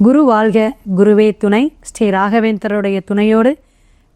குரு வாழ்க, குருவே துணை. ஸ்ரீ ராகவேந்தருடைய துணையோடு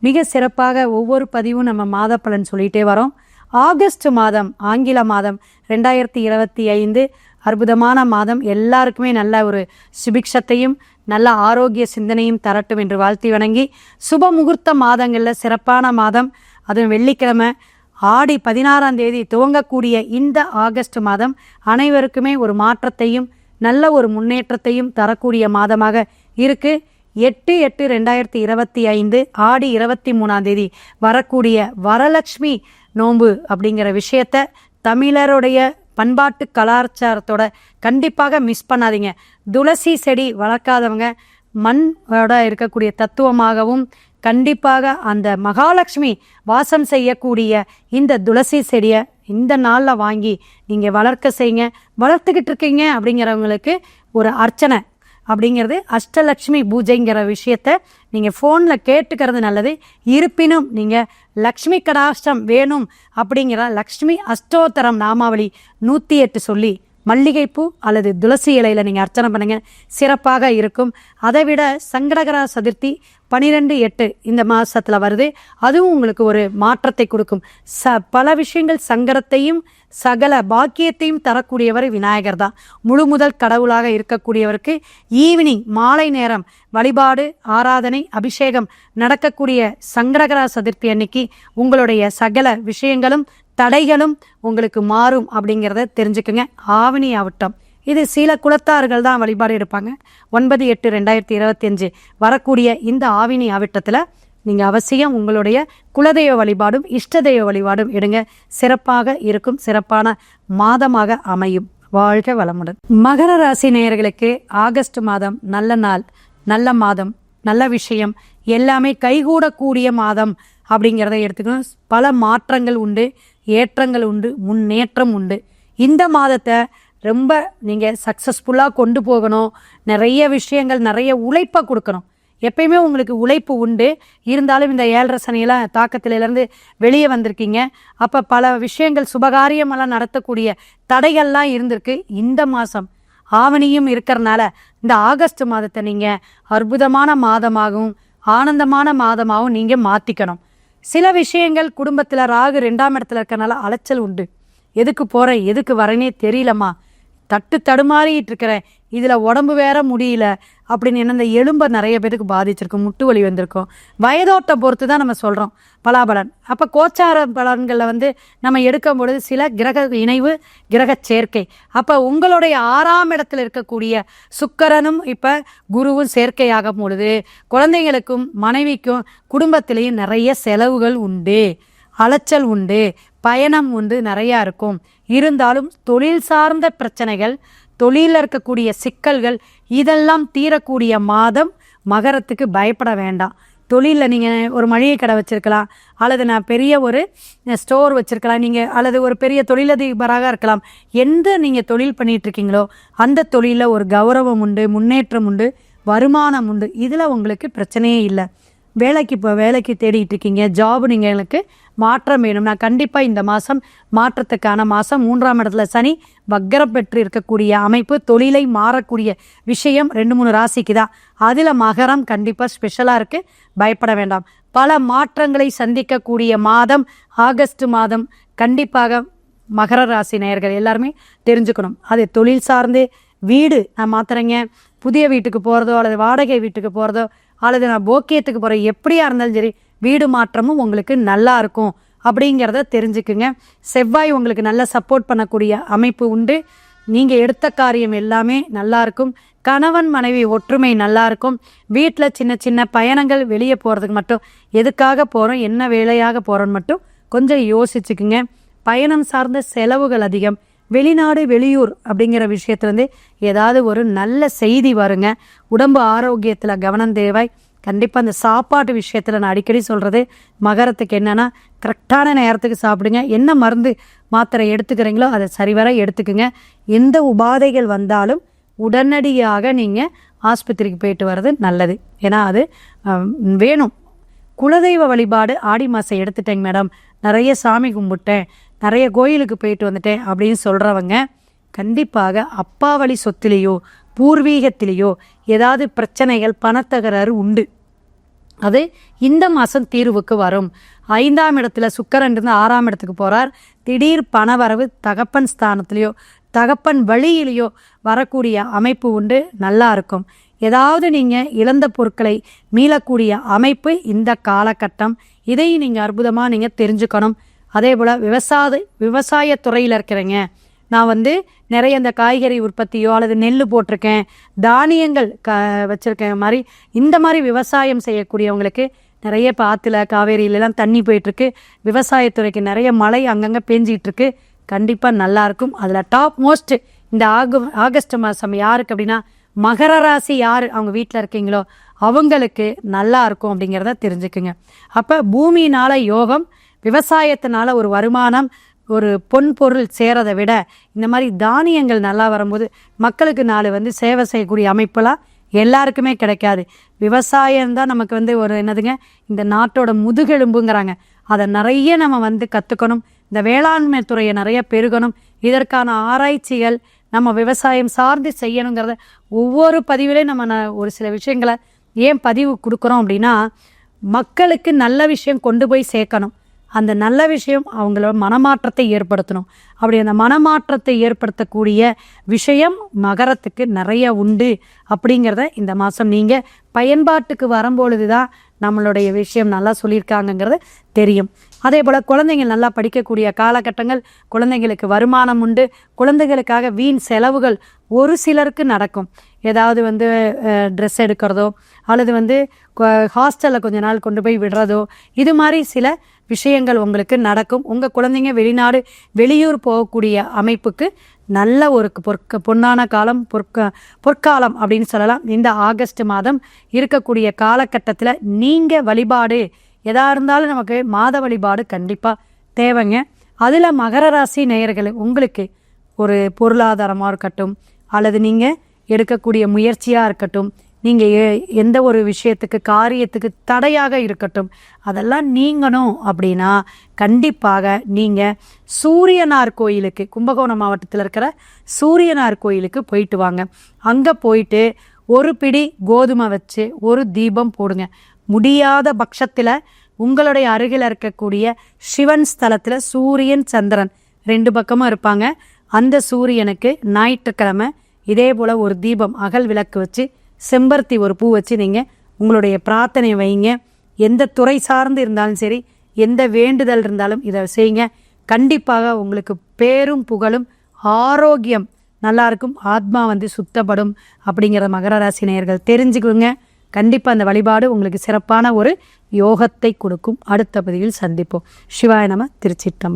மிக சிறப்பாக ஒவ்வொரு பதிவும் நம்ம மாத பலன் சொல்லிகிட்டே வரோம். ஆகஸ்ட் மாதம், ஆங்கில மாதம் 2025 அற்புதமான மாதம். எல்லாருக்குமே நல்ல ஒரு சுபிக்ஷத்தையும் நல்ல ஆரோக்கிய சிந்தனையும் தரட்டும் என்று வாழ்த்தி வணங்கி, சுப முகூர்த்த மாதங்களில் சிறப்பான மாதம், அதுவும் வெள்ளிக்கிழமை ஆடி 16ஆம் தேதி துவங்கக்கூடிய இந்த ஆகஸ்ட் மாதம் அனைவருக்குமே ஒரு மாற்றத்தையும் நல்ல ஒரு முன்னேற்றத்தையும் தரக்கூடிய மாதமாக இருக்கு. 8/8/2025 ஆடி 23ஆம் தேதி வரக்கூடிய வரலட்சுமி நோன்பு அப்படிங்கிற விஷயத்த தமிழருடைய பண்பாட்டு கலாச்சாரத்தோட கண்டிப்பாக மிஸ் பண்ணாதீங்க. துளசி செடி வளர்க்காதவங்க மண்ணோட இருக்கக்கூடிய தத்துவமாகவும் கண்டிப்பாக அந்த மகாலட்சுமி வாசம் செய்யக்கூடிய இந்த துளசி செடியை இந்த நாளில் வாங்கி நீங்கள் வளர்க்க செய்யுங்க. வளர்த்துக்கிட்டு இருக்கீங்க அப்படிங்கிறவங்களுக்கு ஒரு அர்ச்சனை அப்படிங்கிறது அஷ்டலக்ஷ்மி பூஜைங்கிற விஷயத்த நீங்கள் ஃபோனில் கேட்டுக்கிறது நல்லது. இருப்பினும் நீங்கள் லக்ஷ்மி கடாஷ்டம் வேணும் அப்படிங்கிற லக்ஷ்மி அஷ்டோத்தரம் நாமாவளி 108 சொல்லி மல்லிகைப்பூ அல்லது துளசி இலையில் நீங்கள் அர்ச்சனை பண்ணுங்கள், சிறப்பாக இருக்கும். அதை விட சங்கடகர சதுர்த்தி 12/8 இந்த மாதத்தில் வருது. அதுவும் உங்களுக்கு ஒரு மாற்றத்தை கொடுக்கும். பல விஷயங்கள் சங்கடத்தையும் சகல பாக்கியத்தையும் தரக்கூடியவர் விநாயகர் தான். முழு முதல் கடவுளாக இருக்கக்கூடியவருக்கு ஈவினிங் மாலை நேரம் வழிபாடு, ஆராதனை, அபிஷேகம் நடக்கக்கூடிய சங்கடகர சதுர்த்தி அன்னைக்கு உங்களுடைய சகல விஷயங்களும் தடைகளும் உங்களுக்கு மாறும் அப்படிங்கிறத தெரிஞ்சுக்குங்க. ஆவணி ஆவட்டம் இது சில குலத்தார்கள் தான் வழிபாடு எடுப்பாங்க. 9/8/2025 வரக்கூடிய இந்த ஆவினி ஆவட்டத்தில் நீங்கள் அவசியம் உங்களுடைய குலதெய்வ வழிபாடும் இஷ்ட தெய்வ வழிபாடும் எடுங்க. சிறப்பாக இருக்கும், சிறப்பான மாதமாக அமையும். வாழ்க வளமுடன். மகர ராசி நேயர்களுக்கு ஆகஸ்ட் மாதம் நல்ல நாள், நல்ல மாதம், நல்ல விஷயம் எல்லாமே கைகூடக்கூடிய மாதம் அப்படிங்கிறத எடுத்துக்கணும். பல மாற்றங்கள் உண்டு, ஏற்றங்கள் உண்டு, முன்னேற்றம் உண்டு. இந்த மாதத்தை ரொம்ப நீங்கள் சக்ஸஸ்ஃபுல்லாக கொண்டு போகணும். நிறைய விஷயங்கள், நிறைய உழைப்பை கொடுக்கணும். எப்பயுமே உங்களுக்கு உழைப்பு உண்டு. இருந்தாலும் இந்த 7.5 சனியெல்லாம் தாக்கத்திலேருந்து வெளியே வந்திருக்கீங்க. அப்போ பல விஷயங்கள் சுபகாரியமெல்லாம் நடத்தக்கூடிய தடைகள்லாம் இருந்திருக்கு. இந்த மாதம் ஆவணியும் இருக்கிறனால இந்த ஆகஸ்ட் மாதத்தை நீங்கள் அற்புதமான மாதமாகவும் ஆனந்தமான மாதமாகவும் நீங்கள் மாற்றிக்கணும். சில விஷயங்கள் குடும்பத்தில் ராகு 2ஆம் இடத்துல இருக்கனால அலைச்சல் உண்டு. எதுக்கு போகிறேன், எதுக்கு வரேனே தெரியலம்மா, தடுமாறிட்டு இருக்கிறேன், இதில் உடம்பு வேற முடியல அப்படின்னு என்ன, இந்த எலும்பை நிறைய பேருக்கு பாதிச்சிருக்கும், முட்டு வலி வந்திருக்கும். வயதோட்டை பொறுத்து தான் நம்ம சொல்கிறோம் பலாபலன். அப்போ கோச்சார பலன்களில் நம்ம எடுக்கும் பொழுது சில கிரக இணைவு, கிரக சேர்க்கை. அப்போ உங்களுடைய 6ஆம் இடத்துல இருக்கக்கூடிய சுக்கிரனும் இப்போ குருவும் சேர்க்கையாகும் பொழுது குழந்தைங்களுக்கும் மனைவிக்கும் குடும்பத்திலையும் நிறைய செலவுகள் உண்டு, அலைச்சல் உண்டு, பயணம் உண்டு, நிறையா இருக்கும். இருந்தாலும் தொழில் சார்ந்த பிரச்சனைகள், தொழிலில் இருக்கக்கூடிய சிக்கல்கள் இதெல்லாம் தீரக்கூடிய மாதம். மகரத்துக்கு பயப்பட வேண்டாம். தொழிலில் நீங்கள் ஒரு மளிகை கடை வச்சுருக்கலாம், அல்லது நான் பெரிய ஒரு ஸ்டோர் வச்சுருக்கலாம், நீங்கள் அல்லது ஒரு பெரிய தொழிலதிபராக இருக்கலாம். எந்த நீங்கள் தொழில் பண்ணிகிட்ருக்கீங்களோ அந்த தொழிலில் ஒரு கௌரவம் உண்டு, முன்னேற்றம் உண்டு, வருமானம் உண்டு. இதில் உங்களுக்கு பிரச்சனையே இல்லை. வேலைக்கு தேடிட்டு இருக்கீங்க, ஜாப் நீங்களுக்கு மாற்றம் வேணும்னா கண்டிப்பாக இந்த மாதம் மாற்றத்துக்கான மாதம். 3ஆம் இடத்துல சனி வக்கரம் பெற்று இருக்கக்கூடிய அமைப்பு, தொழிலை மாறக்கூடிய விஷயம் 2-3 ராசிக்கு தான். அதில் மகரம் கண்டிப்பாக ஸ்பெஷலாக இருக்குது, பயப்பட வேண்டாம். பல மாற்றங்களை சந்திக்கக்கூடிய மாதம் ஆகஸ்ட் மாதம். கண்டிப்பாக மகர ராசி நேயர்கள் எல்லாருமே தெரிஞ்சுக்கணும். அது தொழில் சார்ந்து, வீடு நான் மாத்துறேங்க, புதிய வீட்டுக்கு போகிறதோ அல்லது வாடகை வீட்டுக்கு போகிறதோ அல்லது நான் போக்கியத்துக்கு போகிறேன், எப்படியா இருந்தாலும் சரி வீடு மாற்றமும் உங்களுக்கு நல்லா இருக்கும் அப்படிங்கிறத தெரிஞ்சுக்குங்க. செவ்வாய் உங்களுக்கு நல்ல சப்போர்ட் பண்ணக்கூடிய அமைப்பு உண்டு. நீங்கள் எடுத்த காரியம் எல்லாமே நல்லா இருக்கும். கணவன் மனைவி ஒற்றுமை நல்லா இருக்கும். வீட்டில் சின்ன சின்ன பயணங்கள், வெளியே போகிறதுக்கு மட்டும் எதுக்காக போகிறோம், என்ன வேலையாக போகிறோன்னு மட்டும் கொஞ்சம் யோசிச்சுக்குங்க. பயணம் சார்ந்த செலவுகள் அதிகம். வெளிநாடு, வெளியூர் அப்படிங்கிற விஷயத்துலேருந்து ஏதாவது ஒரு நல்ல செய்தி வருங்க. உடம்பு ஆரோக்கியத்தில் கவனம் தேவை. கண்டிப்பாக அந்த சாப்பாட்டு விஷயத்தில் நான் அடிக்கடி சொல்கிறது மகரத்துக்கு என்னென்னா, கரெக்டான நேரத்துக்கு சாப்பிடுங்க. என்ன மருந்து மாத்திரை எடுத்துக்கிறீங்களோ அதை சரிவர எடுத்துக்குங்க. எந்த உபாதைகள் வந்தாலும் உடனடியாக நீங்கள் ஆஸ்பத்திரிக்கு போயிட்டு வர்றது நல்லது. ஏன்னா அது வேணும். குலதெய்வ வழிபாடு ஆடி மாதம் எடுத்துட்டேங்க மேடம், நிறைய சாமி கும்பிட்டேன், நிறைய கோயிலுக்கு போயிட்டு வந்துட்டேன் அப்படின்னு சொல்கிறவங்க கண்டிப்பாக அப்பா வழி சொத்துலேயோ பூர்வீகத்திலேயோ ஏதாவது பிரச்சனைகள் பணத்தகராறு உண்டு, அது இந்த மாதம் தீர்வுக்கு வரும். 5ஆம் இடத்துல சுக்கிரன் இருந்து 6ஆம் இடத்துக்கு போகிறார். திடீர் பணவரவு தகப்பன் ஸ்தானத்திலேயோ தகப்பன் வழியிலேயோ வரக்கூடிய அமைப்பு உண்டு, நல்லா இருக்கும். ஏதாவது நீங்கள் இழந்த பொருட்களை மீளக்கூடிய அமைப்பு இந்த காலகட்டம். இதையும் நீங்கள் அற்புதமாக நீங்கள் தெரிஞ்சுக்கணும். அதே போல் விவசாயத்துறையில் இருக்கிறீங்க, நான் நிறைய இந்த காய்கறி உற்பத்தியோ அல்லது நெல் போட்டிருக்கேன், தானியங்கள் வச்சுருக்கேன் மாதிரி இந்த மாதிரி விவசாயம் செய்யக்கூடியவங்களுக்கு நிறைய இப்போ ஆற்றுல காவேரியிலலாம் தண்ணி போயிட்டுருக்கு. விவசாயத்துறைக்கு நிறைய மழை அங்கங்கே பேஞ்சிகிட்ருக்கு. கண்டிப்பாக நல்லாயிருக்கும். அதில் டாப் மோஸ்ட் இந்த ஆகஸ்ட் மாதம் யாருக்கு அப்படின்னா மகர ராசி யார் அவங்க வீட்டில் இருக்கீங்களோ அவங்களுக்கு நல்லா இருக்கும் அப்படிங்கிறத தெரிஞ்சுக்குங்க. அப்போ பூமியினால் யோகம், விவசாயத்தினால ஒரு வருமானம், ஒரு பொன் பொருள் சேரதை விட இந்த மாதிரி தானியங்கள் நல்லா வரும்போது மக்களுக்கு 4 சேவை செய்யக்கூடிய அமைப்பெல்லாம் எல்லாருக்குமே கிடைக்காது. விவசாயம்தான் நமக்கு ஒரு என்னதுங்க இந்த நாட்டோட முதுகெலும்புங்கிறாங்க. அதை நிறைய நம்ம கற்றுக்கணும். இந்த வேளாண்மை துறையை நிறைய பெருகணும். இதற்கான ஆராய்ச்சிகள் நம்ம விவசாயம் சார்ந்து செய்யணுங்கிறத ஒவ்வொரு பதிவிலையும் நம்ம ஒரு சில விஷயங்களை ஏன் பதிவு கொடுக்குறோம் அப்படின்னா, மக்களுக்கு நல்ல விஷயம் கொண்டு போய் சேர்க்கணும். அந்த நல்ல விஷயம் அவங்களோட மனமாற்றத்தை ஏற்படுத்தணும். அப்படி அந்த மனமாற்றத்தை ஏற்படுத்தக்கூடிய விஷயம் மகரத்துக்கு நிறைய உண்டு. அப்படிங்கிறத இந்த மாதம் நீங்கள் பயன்பாட்டுக்கு வரும்பொழுது தான் நம்மளுடைய விஷயம் நல்லா சொல்லியிருக்காங்கங்கிறது தெரியும். அதே போல் குழந்தைங்கள் நல்லா படிக்கக்கூடிய காலகட்டங்கள், குழந்தைங்களுக்கு வருமானம் உண்டு. குழந்தைகளுக்காக வீண் செலவுகள் ஒரு சிலருக்கு நடக்கும். ஏதாவது ட்ரெஸ் எடுக்கிறதோ அல்லது ஹாஸ்டலில் கொஞ்ச நாள் கொண்டு போய் விடுறதோ, இது மாதிரி சில விஷயங்கள் உங்களுக்கு நடக்கும். உங்கள் குழந்தைங்க வெளிநாடு வெளியூர் போகக்கூடிய அமைப்புக்கு நல்ல ஒரு பொன்னான காலம், பொற்காலம் அப்படின்னு சொல்லலாம். இந்த ஆகஸ்ட் மாதம் இருக்கக்கூடிய காலகட்டத்தில் நீங்கள் வழிபாடு எதாக இருந்தாலும் நமக்கு மாத வழிபாடு கண்டிப்பாக தேவைங்க. அதில் மகர ராசி நேயர்கள் உங்களுக்கு ஒரு பொருளாதாரமாக இருக்கட்டும் அல்லது நீங்கள் எடுக்கக்கூடிய முயற்சியாக இருக்கட்டும், நீங்கள் எந்த ஒரு விஷயத்துக்கு காரியத்துக்கு தடையாக இருக்கட்டும், அதெல்லாம் நீங்கணும் அப்படின்னா கண்டிப்பாக நீங்கள் சூரியனார் கோயிலுக்கு, கும்பகோணம் மாவட்டத்தில் இருக்கிற சூரியனார் கோயிலுக்கு போயிட்டு வாங்க. அங்கே போயிட்டு ஒரு பிடி கோதுமை வச்சு ஒரு தீபம் போடுங்க. முடியாத பட்சத்தில் உங்களுடைய அருகில் இருக்கக்கூடிய சிவன் ஸ்தலத்தில் சூரியன் சந்திரன் 2 பக்கமும் இருப்பாங்க. அந்த சூரியனுக்கு ஞாயிற்றுக்கிழமை இதே போல் ஒரு தீபம் அகல் விளக்கு வச்சு செம்பருத்தி ஒரு பூ வச்சு நீங்கள் உங்களுடைய பிரார்த்தனை வைங்க. எந்த துறை சார்ந்து இருந்தாலும் சரி, எந்த வேண்டுதல் இருந்தாலும் இதை செய்யுங்க. கண்டிப்பாக உங்களுக்கு பேரும் புகழும் ஆரோக்கியம் நல்லாயிருக்கும். ஆத்மா சுத்தப்படும் அப்படிங்கிற மகர ராசி நேயர்கள் தெரிஞ்சுக்குங்க. கண்டிப்பாக அந்த வழிபாடு உங்களுக்கு சிறப்பான ஒரு யோகத்தை கொடுக்கும். அடுத்த பதிவில் சந்திப்போம். சிவாய நம. திருச்சிற்றம்பலம்.